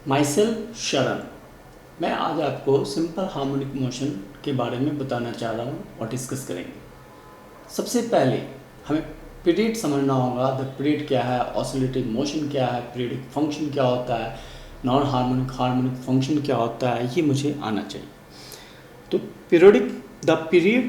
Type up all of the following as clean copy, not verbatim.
My self शरण। मैं आज आपको सिंपल हार्मोनिक मोशन के बारे में बताना चाह रहा हूँ और डिस्कस करेंगे। सबसे पहले हमें पीरियड समझना होगा। द पीरियड क्या है, ऑसिलेटिव मोशन क्या है, पीरियडिक फंक्शन क्या होता है, नॉन हार्मोनिक फंक्शन क्या होता है, ये मुझे आना चाहिए। तो द पीरियड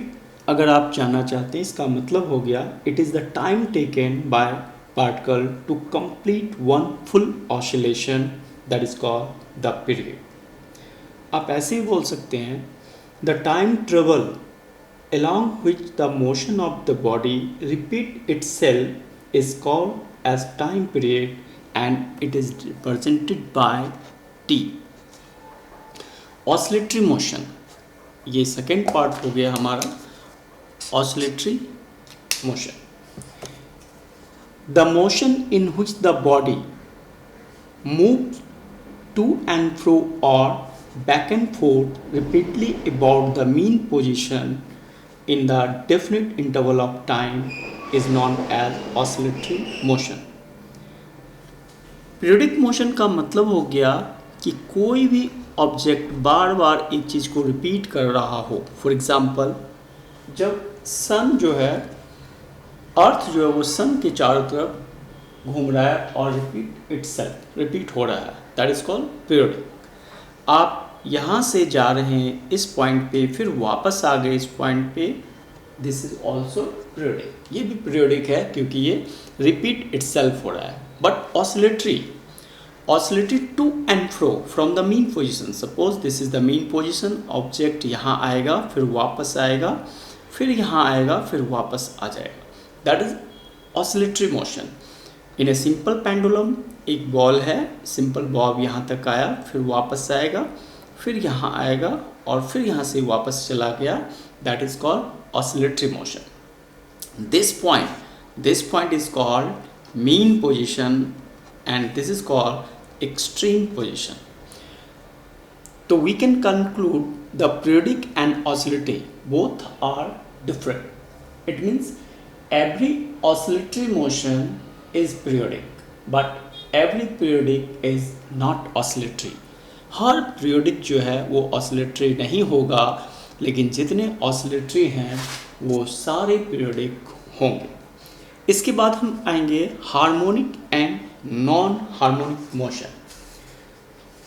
अगर आप जानना चाहते हैं, इसका मतलब हो गया it is the time taken by particle to complete one full oscillation, that is called the period. आप ऐसे ही बोल सकते हैं the time travel along which the motion of the body repeat itself is called as time period and it is represented by t. Oscillatory motion, ये second part हो गया हमारा oscillatory motion. The motion in which the body moves to and fro or back and forth repeatedly about the mean position in the definite interval of time is known as oscillatory motion. Periodic motion का मतलब हो गया कि कोई भी object बार बार एक चीज़ को repeat कर रहा हो। फॉर एग्जांपल, जब सन जो है, अर्थ जो है वो सन के चारों तरफ घूम रहा है और रिपीट हो रहा है, दैट इज कॉल्ड पीरियडिक। आप यहाँ से जा रहे हैं इस पॉइंट पे, फिर वापस आ गए इस पॉइंट पे, दिस इज ऑल्सो पीरियडिक। ये भी पीरियडिक है क्योंकि ये रिपीट इटसेल्फ हो रहा है। But oscillatory to and fro from the mean position. Suppose this is the mean position, object यहाँ आएगा, फिर वापस आएगा, फिर यहाँ आएगा, फिर वापस आ जाएगा, that is oscillatory motion. In a simple pendulum, एक बॉल है, सिंपल बॉब यहाँ तक आया, फिर वापस आएगा, फिर यहाँ आएगा और फिर यहाँ से वापस चला गया, that is called oscillatory motion. This point is called mean position and this is called extreme position. तो we can conclude the periodic and oscillatory both are different. It means every oscillatory motion is periodic, but every periodic is not oscillatory. Her periodic जो है वो oscillatory नहीं होगा, लेकिन जितने oscillatory हैं वो सारे periodic होंगे। इसके बाद हम आएंगे harmonic and non harmonic motion.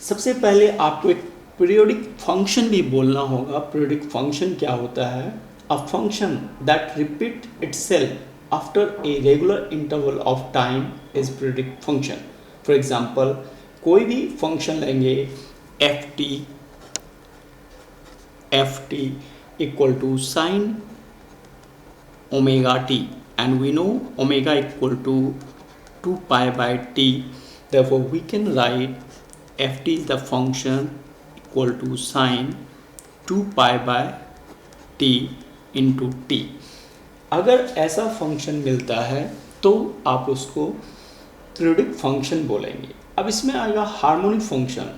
सबसे पहले आपको एक periodic फंक्शन भी बोलना होगा। periodic फंक्शन क्या होता है? A function that repeat itself after a regular interval of time is periodic function. For example, कोई भी फंक्शन लेंगे ft equal to sin omega t and we know omega equal to 2 pi by t. Therefore, we can write ft is the function equal to sin 2 pi by t into T. अगर ऐसा function मिलता है तो आप उसको periodic function बोलेंगे। अब इसमें आएगा harmonic function.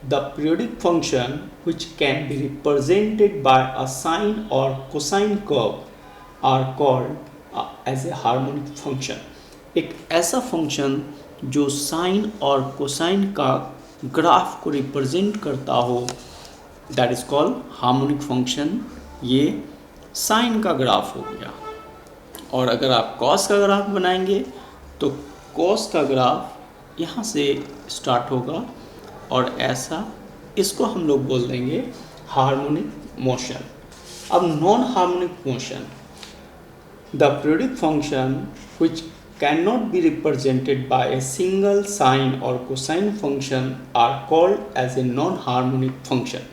The periodic function which can be represented by a sine और cosine curve are called as a harmonic function. एक ऐसा फंक्शन जो साइन और कोसाइन का ग्राफ को रिप्रेजेंट करता हो, that is called harmonic function. ये साइन का ग्राफ हो गया। और अगर आप कॉस का ग्राफ बनाएंगे तो कॉस का ग्राफ यहाँ से स्टार्ट होगा और ऐसा, इसको हम लोग बोल देंगे हार्मोनिक मोशन। अब non harmonic motion, the periodic function which can not be represented by a single sine और cosine function are called as a non harmonic function.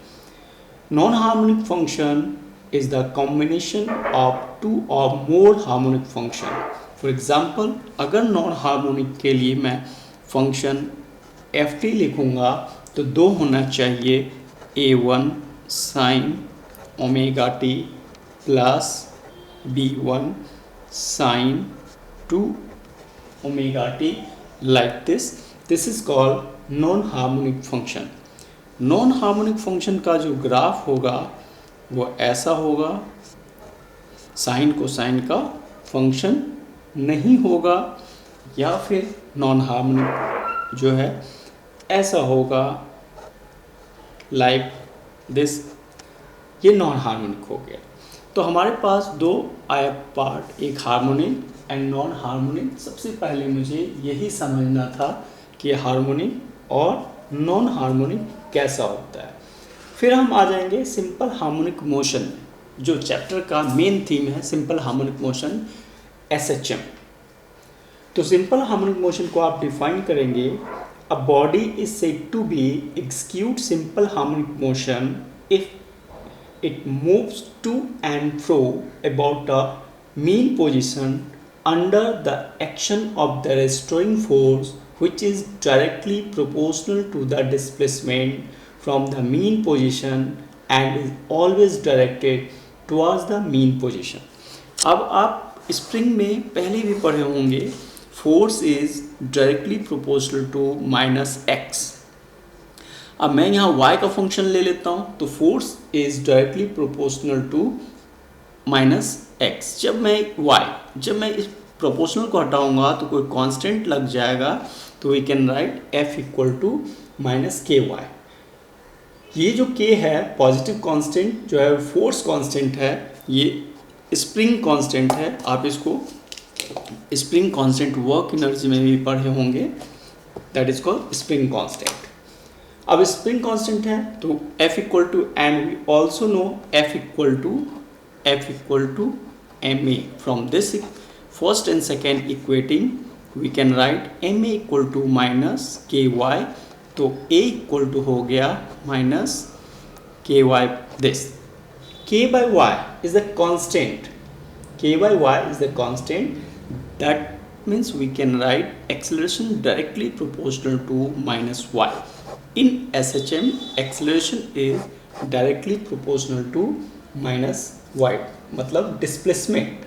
Non harmonic function is the combination of two or more harmonic function. For example, अगर non harmonic के लिए मैं function ft लिखूँगा तो दो होना चाहिए, a1 sin omega t plus b1 sin 2 omega t, like this. This is called non harmonic function. Non harmonic function का जो ग्राफ होगा वो ऐसा होगा, साइन कोसाइन का फंक्शन नहीं होगा, या फिर नॉन हार्मोनिक जो है ऐसा होगा लाइक दिस, ये नॉन हार्मोनिक हो गया। तो हमारे पास दो आया पार्ट, एक हार्मोनिक एंड नॉन हार्मोनिक। सबसे पहले मुझे यही समझना था कि हार्मोनिक और नॉन हार्मोनिक कैसा होता है। फिर हम आ जाएंगे सिंपल हार्मोनिक मोशन में, जो चैप्टर का मेन थीम है सिंपल हार्मोनिक मोशन SHM। तो सिंपल हार्मोनिक मोशन को आप डिफाइन करेंगे, a body is said to be execute simple harmonic motion if it moves to and fro about a mean position under the action of the restoring force, which is directly proportional to the displacement from the mean position and is always directed towards the mean position। अब आप spring में पहले भी पढ़े होंगे, force is directly proportional to -x। अब मैं यहाँ y का फंक्शन ले लेता हूँ, तो force is directly proportional to -x। जब मैं इस प्रोपोर्शनल को हटाऊंगा तो कोई कांस्टेंट लग जाएगा, तो we can write F equal to -ky। ये जो k है पॉजिटिव कांस्टेंट जो है, फोर्स कांस्टेंट है, ये स्प्रिंग कांस्टेंट है। आप इसको स्प्रिंग कांस्टेंट वर्क एनर्जी में भी पढ़े होंगे, that is called spring constant. अब स्प्रिंग कांस्टेंट है तो F equal to, and we also know F equal to ma। From this first and second equating we can write ma equal to -ky। तो a equal to हो गया -ky this. k by y is the constant, k by y is the constant, that means we can write acceleration directly proportional to -y। In SHM, acceleration is directly proportional to -y, मतलब displacement।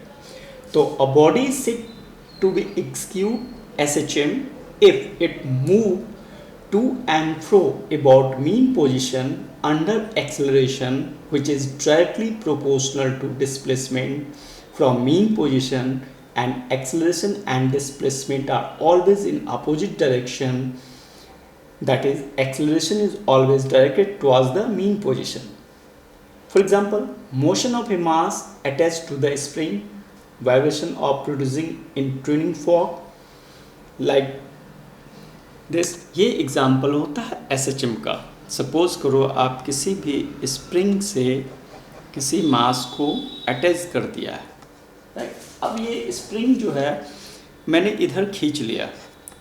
तो a body is said to be execute SHM if it move to and fro about mean position under acceleration, which is directly proportional to displacement from mean position, and acceleration and displacement are always in opposite direction, that is acceleration is always directed towards the mean position। For example, motion of a mass attached to the spring, vibration of producing in tuning fork like this। ये example होता है SHM का। Suppose करो आप किसी भी spring से किसी मास को अटैच कर दिया है, राइट। अब ये स्प्रिंग जो है मैंने इधर खींच लिया,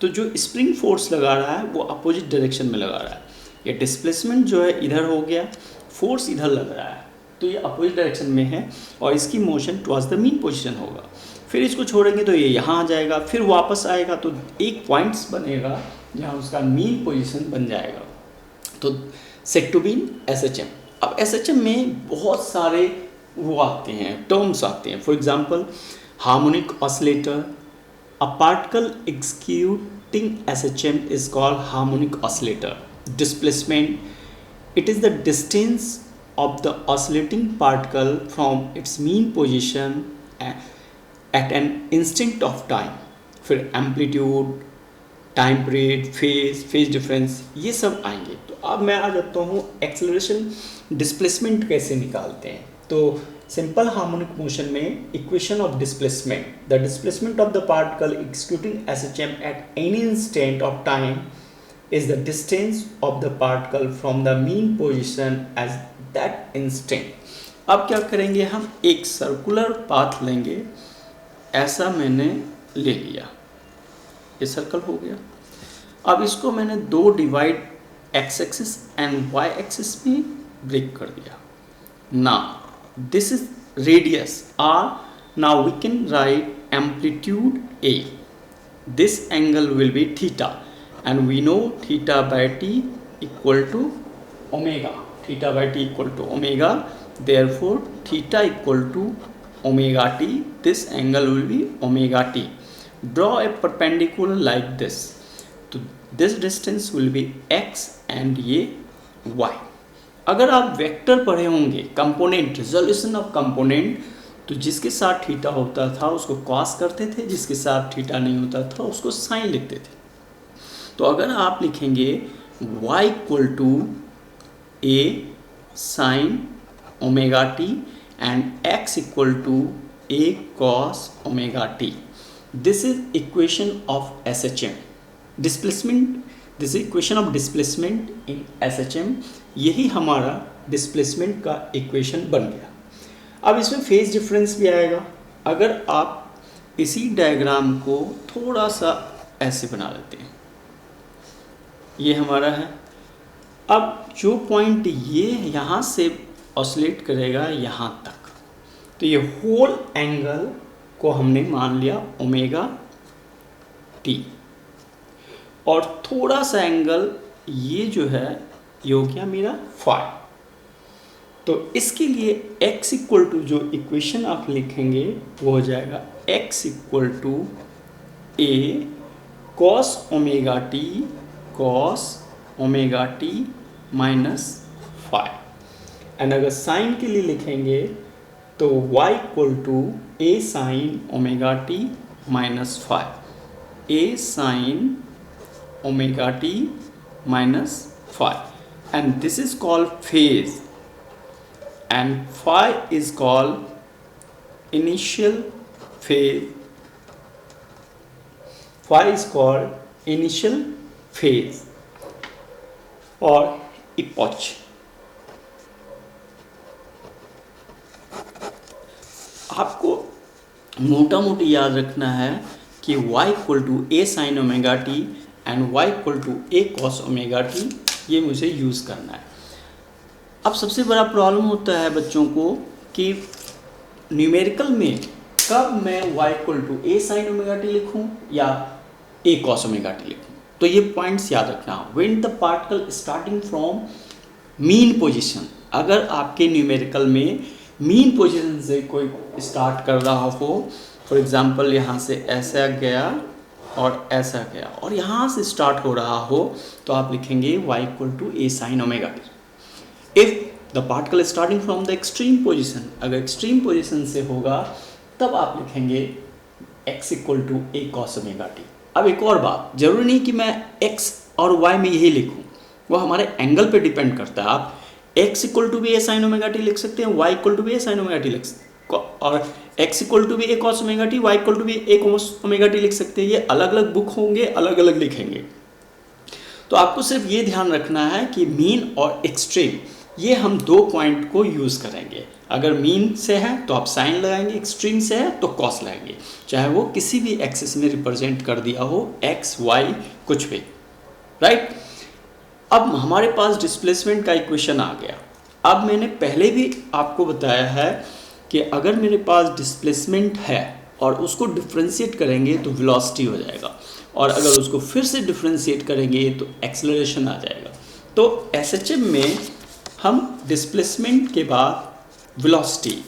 तो जो स्प्रिंग फोर्स लगा रहा है वो अपोजिट डायरेक्शन में लगा रहा है। ये डिस्प्लेसमेंट जो है इधर हो गया, फोर्स इधर लग रहा है, तो ये अपोजिट डायरेक्शन में है और इसकी motion towards the mean position होगा। फिर इसको छोड़ेंगे तो ये यहाँ आ जाएगा, फिर वापस आएगा तो एक पॉइंट्स बनेगा जहाँ उसका मीन पोजीशन बन जाएगा। तो सेट टू बी SHM। अब SHM में बहुत सारे वो आते हैं, टर्म्स आते हैं। For example harmonic oscillator, a particle executing SHM is called harmonic oscillator। Displacement, it is the distance of the oscillating particle from its mean position at an instant of time। फिर amplitude, time period, phase difference, ये सब आएंगे। तो अब मैं आ जाता हूँ acceleration displacement कैसे निकालते हैं। तो सिंपल हार्मोनिक मोशन में equation of displacement, the displacement of the particle executing SHM at any instant of time is the distance of the particle from the mean position as that instant. अब क्या करेंगे, हम एक circular path लेंगे, ऐसा मैंने ले लिया, ये सर्कल हो गया। अब इसको मैंने दो divide x axis and y axis में ब्रेक कर दिया। Now this is radius r। Now we can write amplitude a। This angle will be theta, and we know theta by t equal to omega। Theta by t equal to omega, therefore theta equal to omega t। This angle will be omega t। Draw a perpendicular like this, so this distance will be x and ये y। अगर आप vector पढ़े होंगे, component, resolution of component, तो जिसके साथ theta होता था उसको कॉस करते थे, जिसके साथ थीटा नहीं होता था उसको साइन लिखते थे। तो अगर आप लिखेंगे y equal to a sin omega t and x equal to a cos omega t. This is equation of SHM. Displacement, this is equation of displacement in SHM. यही हमारा डिस्प्लेसमेंट का इक्वेशन बन गया। अब इसमें फेज डिफरेंस भी आएगा। अगर आप इसी डायग्राम को थोड़ा सा ऐसे बना लेते हैं, ये हमारा है। अब जो पॉइंट ये यहाँ से ऑसिलेट करेगा यहाँ तक, तो ये होल एंगल को हमने मान लिया ओमेगा टी, और थोड़ा सा एंगल ये जो है ये हो गया मेरा फाई। तो इसके लिए x इक्वल टू जो इक्वेशन आप लिखेंगे वो हो जाएगा x equal to a cos omega t minus phi. And अगर साइन के लिए लिखेंगे तो y equal to a sine omega t minus phi, a sine omega t minus phi, and this is called phase and phi is called initial phase. Phi is called initial phase or epoch. आपको मोटा मोटी याद रखना है कि y equal to a sine omega t and y equal to a cos omega t, ये मुझे use करना है। अब सबसे बड़ा प्रॉब्लम होता है बच्चों को कि न्यूमेरिकल में कब मैं y equal to a sine omega t लिखूँ या a कॉस ओमेगा टी लिखूँ। तो ये पॉइंट्स याद रखना। When the particle starting from mean position, अगर आपके न्यूमेरिकल में मीन पोजीशन से कोई स्टार्ट कर रहा हो, फॉर एग्जांपल यहाँ से ऐसा गया और ऐसा गया और यहाँ से स्टार्ट हो रहा हो, तो आप लिखेंगे y equal to a sine omega t. If the particle starting from the extreme position, अगर एक्सट्रीम पोजीशन से होगा तब आप लिखेंगे x equal to a cos omega t. अब एक और बात, जरूरी नहीं कि मैं x और y में यही लिखूं, वो हमारे एंगल पे डिपेंड करता है। आप x इक्वल टू भी a साइन ओमेगा टी लिख सकते हैं, y इक्वल टू भी a साइन ओमेगा टी लिख सकते हैं, और x इक्वल टू भी a cos omega t, y equal to भी a कॉस ओमेगा टी लिख सकते हैं। ये अलग अलग बुक होंगे, अलग अलग लिखेंगे। तो आपको सिर्फ ये ध्यान रखना है कि मीन और एक्सट्रीम, ये हम दो पॉइंट को यूज़ करेंगे। अगर मीन से है तो आप साइन लगाएंगे, एक्सट्रीम से है तो कॉस लगाएंगे, चाहे वो किसी भी एक्सिस में रिप्रेजेंट कर दिया हो, x, y कुछ भी, राइट। अब हमारे पास डिस्प्लेसमेंट का इक्वेशन आ गया। अब मैंने पहले भी आपको बताया है कि अगर मेरे पास डिस्प्लेसमेंट है और उसको डिफ्रेंशिएट करेंगे तो वेलोसिटी हो जाएगा, और अगर उसको फिर से डिफ्रेंशिएट करेंगे तो एक्सेलरेशन आ जाएगा। तो एसएचएम में हम डिस्प्लेसमेंट के बाद velocity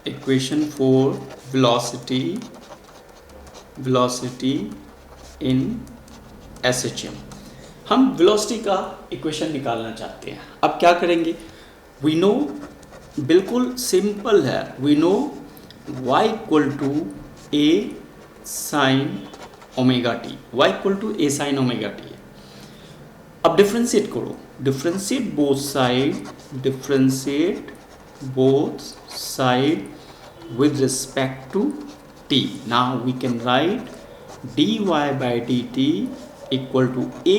equation for velocity in SHM, हम वेलोसिटी का इक्वेशन निकालना चाहते हैं। अब क्या करेंगे, वी नो, बिल्कुल सिंपल है, we know y equal to a sine omega t, y equal to a sine omega t है। अब डिफ्रेंशिएट करो, differentiate both side with respect to t. Now we can write dy by dt equal to a,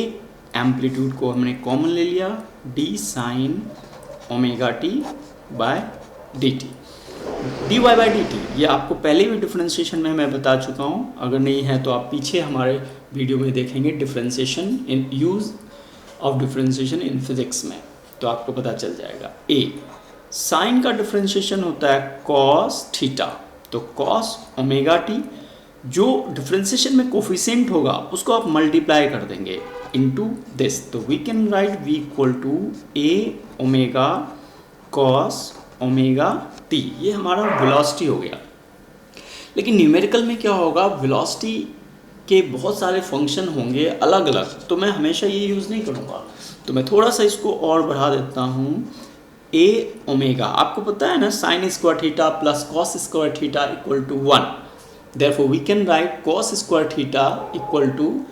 amplitude को हमने common ले लिया, d sine omega t by d t. dy by dt ये आपको पहले भी डिफ्रेंशिएशन में मैं बता चुका हूँ, अगर नहीं है तो आप पीछे हमारे वीडियो में देखेंगे differentiation in use of differentiation in physics में, तो आपको पता चल जाएगा। a साइन का डिफ्रेंशिएशन होता है कॉस थीटा, तो कॉस ओमेगा टी, जो डिफ्रेंशिएशन में कोफिशिएंट होगा उसको आप मल्टीप्लाई कर देंगे इनटू दिस, तो we can write v equal to a omega cos omega t. ये हमारा वेलोसिटी हो गया। लेकिन न्यूमेरिकल में क्या होगा, वेलोसिटी के बहुत सारे फंक्शन होंगे अलग अलग, तो मैं हमेशा ये यूज़ नहीं करूँगा, तो मैं थोड़ा सा इसको और बढ़ा देता हूँ। a ओमेगा, आपको पता है ना, sine square theta plus cos square theta equal to 1, Therefore we can write cos square theta equal to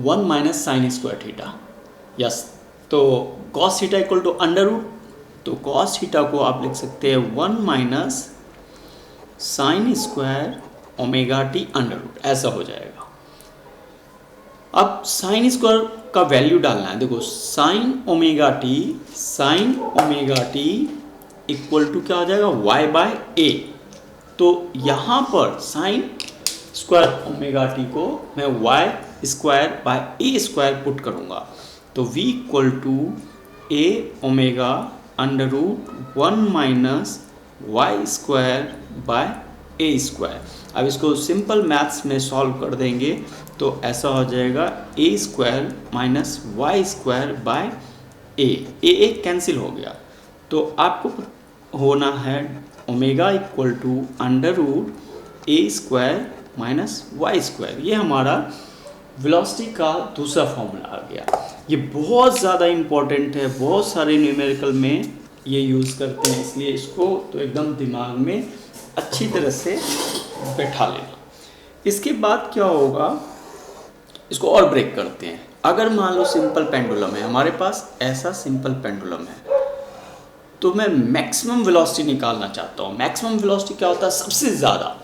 1 minus sin square theta. Yes, तो cos theta equal to under root, तो cos theta को आप लिख सकते हैं 1 minus sine square omega t under root, ऐसा हो जाएगा। अब साइन स्क्वायर का वैल्यू डालना है। देखो sine omega t equal to क्या हो जाएगा, y बाय ए। तो यहाँ पर साइन स्क्वायर ओमेगा टी को मैं y square by a square put करूँगा, तो v equal to a omega under root 1 minus Y square by a square. अब इसको सिंपल मैथ्स में सॉल्व कर देंगे तो ऐसा हो जाएगा A square minus Y square by A cancel हो गया। तो आपको होना है omega equal to under root A square minus Y square. ये हमारा वेलोसिटी का दूसरा फॉर्मूला आ गया। ये बहुत ज़्यादा इम्पॉर्टेंट है, बहुत सारे न्यूमेरिकल में ये यूज़ करते हैं, इसलिए इसको तो एकदम दिमाग में अच्छी तरह से बैठा लेना। इसके बाद क्या होगा, इसको और ब्रेक करते हैं। अगर मान लो सिंपल पेंडुलम है हमारे पास, ऐसा सिंपल पेंडुलम है, तो मैं मैक्सिमम वेलोसिटी निकालना चाहता हूँ। मैक्सिमम वेलोसिटी क्या होता है, सबसे ज़्यादा।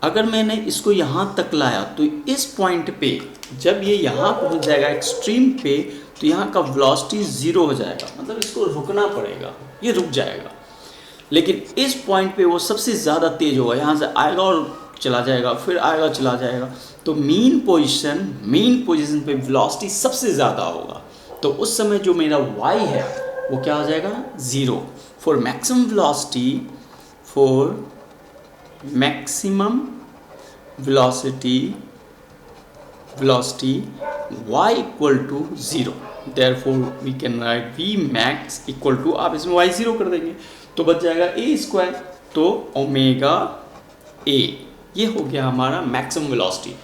अगर मैंने इसको यहाँ तक लाया तो इस पॉइंट पे जब ये यहाँ पहुँच जाएगा एक्सट्रीम पे, तो यहाँ का वेलोसिटी ज़ीरो हो जाएगा, मतलब इसको रुकना पड़ेगा, ये रुक जाएगा। लेकिन इस पॉइंट पे वो सबसे ज़्यादा तेज़ होगा, यहाँ से आएगा और चला जाएगा, फिर आएगा चला जाएगा। तो मीन पोजीशन पे वेलोसिटी सबसे ज़्यादा होगा, तो उस समय जो मेरा y है वो क्या हो जाएगा, zero. For maximum velocity y equal to zero. Therefore we can write v max equal to, आप इसमें y ज़ीरो कर देंगे तो बच जाएगा ए स्क्वायर, तो ओमेगा ए। ये हो गया हमारा मैक्सिमम वेलोसिटी।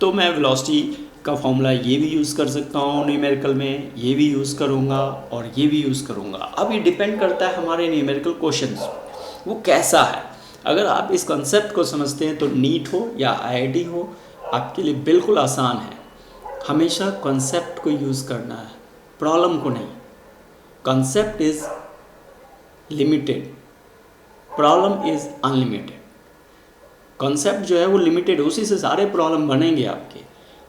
तो मैं वेलोसिटी का फॉर्मूला ये भी यूज़ कर सकता हूँ न्यूमेरिकल में, ये भी यूज़ करूँगा और ये भी यूज़ करूँगा। अब ये डिपेंड करता है हमारे न्यूमेरिकल क्वेश्चंस वो कैसा है। अगर आप इस कॉन्सेप्ट को समझते हैं तो नीट हो या आईआईटी हो, आपके लिए बिल्कुल आसान है। हमेशा कॉन्सेप्ट को यूज़ करना है, प्रॉब्लम को नहीं। Concept is limited, problem is unlimited. Concept जो है वो लिमिटेड है, उसी से सारे प्रॉब्लम बनेंगे आपके।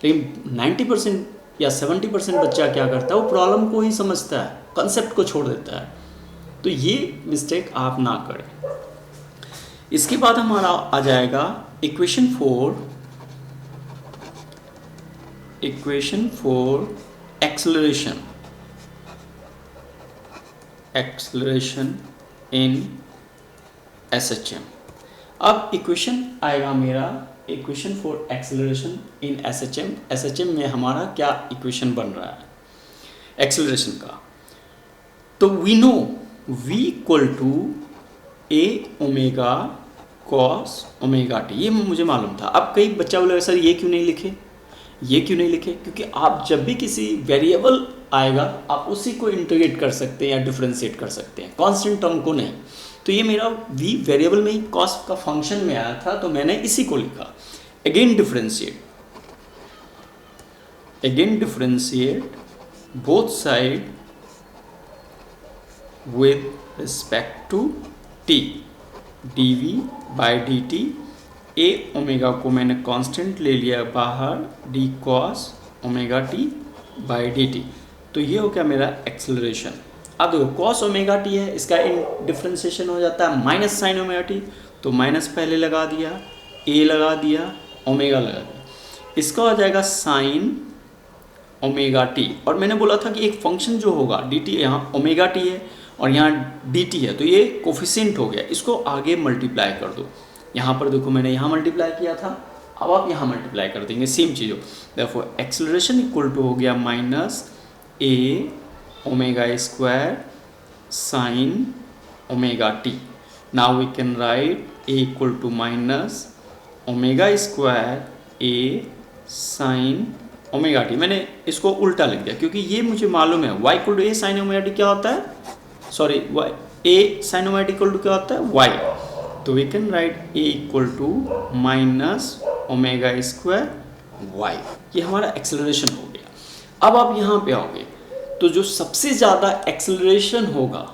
लेकिन 90% या 70% बच्चा क्या करता है, वो प्रॉब्लम को ही समझता है, कॉन्सेप्ट को छोड़ देता है। तो ये मिस्टेक आप ना करें। इसके बाद हमारा आ जाएगा इक्वेशन 4 एक्सेलरेशन इन SHM। अब इक्वेशन आएगा मेरा equation for acceleration in SHM में हमारा क्या इक्वेशन बन रहा है एक्सेलरेशन का। तो we know v equal to a omega cos omega t, ये मुझे मालूम था। अब कई बच्चा बोलेगा सर ये क्यों नहीं लिखे, क्योंकि आप जब भी किसी वेरिएबल आएगा आप उसी को इंटीग्रेट कर सकते हैं या डिफरेंशिएट कर सकते हैं, कांस्टेंट टर्म को नहीं। तो ये मेरा v वेरिएबल में ही कॉस का फंक्शन में आया था, तो मैंने इसी को लिखा। Again differentiate both side with respect to t, dv by dt। A omega को मैंने कांस्टेंट ले लिया बाहर, d cos omega t by dt। तो ये हो गया मेरा एक्सेलरेशन। अब देखो cos ओमेगा t है, इसका इन डिफ्रेंसिएशन हो जाता है माइनस साइन ओमेगा t, तो माइनस पहले लगा दिया, a लगा दिया, ओमेगा लगा दिया, इसका हो जाएगा साइन ओमेगा t। और मैंने बोला था कि एक फंक्शन जो होगा dt, यहाँ ओमेगा t है और यहाँ dt है, तो ये कोफिशिएंट हो गया, इसको आगे मल्टीप्लाई कर दो। यहाँ पर देखो मैंने यहाँ मल्टीप्लाई किया था, अब आप यहाँ मल्टीप्लाई कर देंगे, सेम चीज़ हो। देयरफॉर एक्सेलरेशन इक्वल टू हो गया minus a omega square sine omega t. Now we can write a equal to minus omega square a sine omega t. मैंने इसको उल्टा लिख दिया क्योंकि ये मुझे मालूम है y equal to a sine omega t क्या होता है, sorry a sine omega t equal to क्या होता है y। तो we can write a equal to minus omega square y. ये हमारा एक्सेलरेशन हो गया। अब आप यहाँ पे आओगे तो जो सबसे ज़्यादा एक्सेलरेशन होगा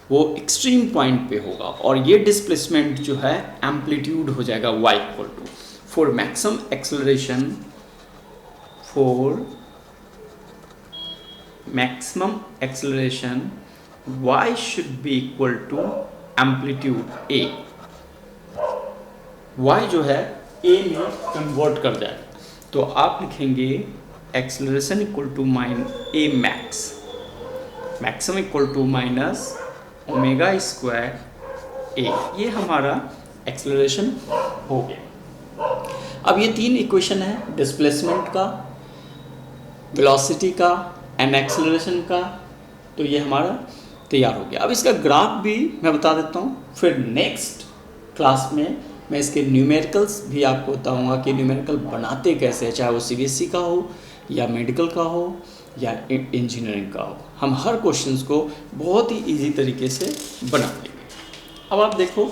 वो एक्सट्रीम पॉइंट पे होगा और ये डिस्प्लेसमेंट जो है एम्पलीट्यूड हो जाएगा y equal to for maximum acceleration y should be equal to amplitude a। y जो है a में कन्वर्ट कर जाएगा तो आप लिखेंगे acceleration equal to a max, maximum equal to minus omega square a। ये हमारा एक्सेलरेशन हो गया। अब ये तीन इक्वेशन है, डिस्प्लेसमेंट का, वेलोसिटी का एंड एक्सेलरेशन का, तो ये हमारा तैयार हो गया। अब इसका ग्राफ भी मैं बता देता हूँ, फिर नेक्स्ट क्लास में मैं इसके न्यूमेरिकल्स भी आपको बताऊँगा कि न्यूमेरिकल बनाते कैसे हैं, चाहे वो CBSE का हो या मेडिकल का हो या इंजीनियरिंग का हो। हम हर क्वेश्चंस को बहुत ही इजी तरीके से बना देंगे। अब आप देखो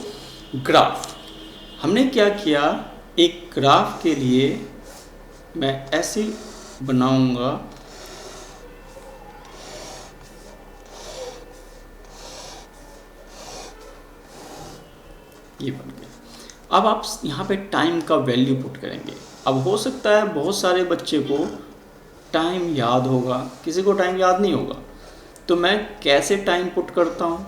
ग्राफ, हमने क्या किया, एक ग्राफ के लिए मैं ऐसे बनाऊंगा, ये बन गया। अब आप यहाँ पे टाइम का वैल्यू पुट करेंगे। अब हो सकता है बहुत सारे बच्चे को टाइम याद होगा, किसी को टाइम याद नहीं होगा, तो मैं कैसे टाइम पुट करता हूँ,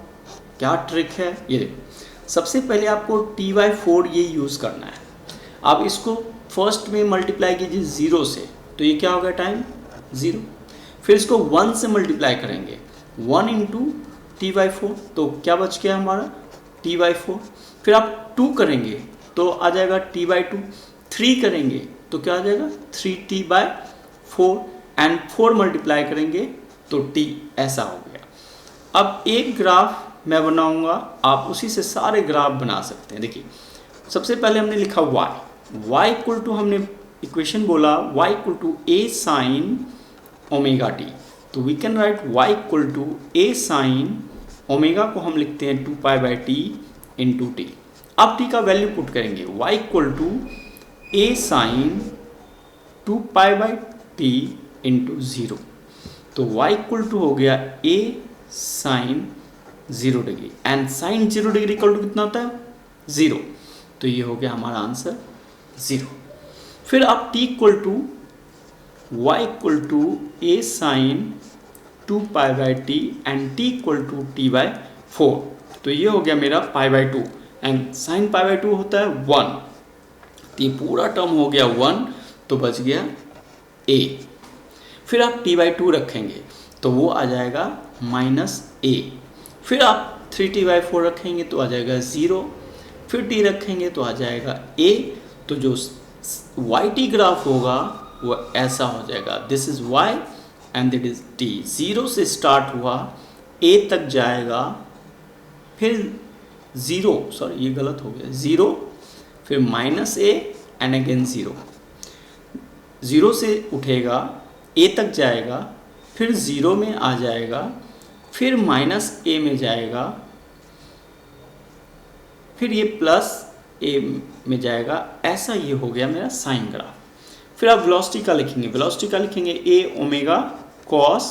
क्या ट्रिक है, ये देखो। सबसे पहले आपको T/4 ये यूज़ करना है। आप इसको फर्स्ट में मल्टीप्लाई कीजिए 0 से, तो ये क्या होगा, टाइम 0। फिर इसको 1 से मल्टीप्लाई करेंगे, 1 इंटू T/4, तो क्या बच गया हमारा T/4। फिर आप 2 करेंगे तो आ जाएगा T/2, 3 करेंगे तो क्या आ जाएगा 3T/4 एंड 4 मल्टीप्लाई करेंगे तो T, ऐसा हो गया। अब एक ग्राफ मैं बनाऊंगा, आप उसी से सारे ग्राफ बना सकते हैं। देखिए सबसे पहले हमने लिखा y इक्वल टू, हमने इक्वेशन बोला y equal to a sine omega t, तो we can write y equal to a sine omega को हम लिखते हैं 2π/t इंटू टी। अब t का वैल्यू पुट करेंगे, y equal to a sine 2π/t into 0, तो y इक्वल टू हो गया a sine 0 degree and sine 0 degree equal to कितना होता है 0, तो ये हो गया हमारा आंसर 0। फिर आप t equal to y equal to a sine 2π/t and t equal to t/4, तो ये हो गया मेरा π/2 एंड साइन π/2 होता है 1, तो ये पूरा टर्म हो गया 1, तो बच गया a। फिर आप t/2 रखेंगे तो वो आ जाएगा -a। फिर आप 3t/4 रखेंगे तो आ जाएगा 0, फिर t रखेंगे तो आ जाएगा a। तो जो yt ग्राफ होगा वो ऐसा हो जाएगा, this is y and that is t। 0 से स्टार्ट हुआ, a तक जाएगा, फिर 0, सॉरी ये गलत हो गया, 0 फिर -a एंड अगेन 0, 0 से उठेगा, a तक जाएगा, फिर 0 में आ जाएगा, फिर -a में जाएगा, फिर ये +a में जाएगा, ऐसा ये हो गया मेरा साइन ग्राफ। फिर आप वेलोसिटी का लिखेंगे, वेलोसिटी का लिखेंगे a omega cos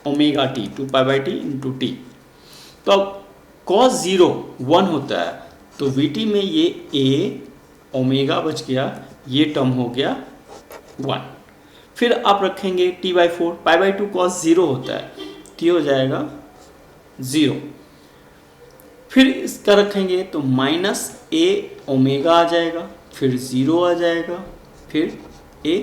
omega t 2π/t into T. तो अब cos 0 1 होता है, तो vt में ये a ओमेगा बच गया, ये टर्म हो गया 1। फिर आप रखेंगे t/4, π/2 cos 0 होता है, तो ये हो जाएगा 0। फिर इसका रखेंगे तो -a ओमेगा आ जाएगा, फिर 0 आ जाएगा, फिर a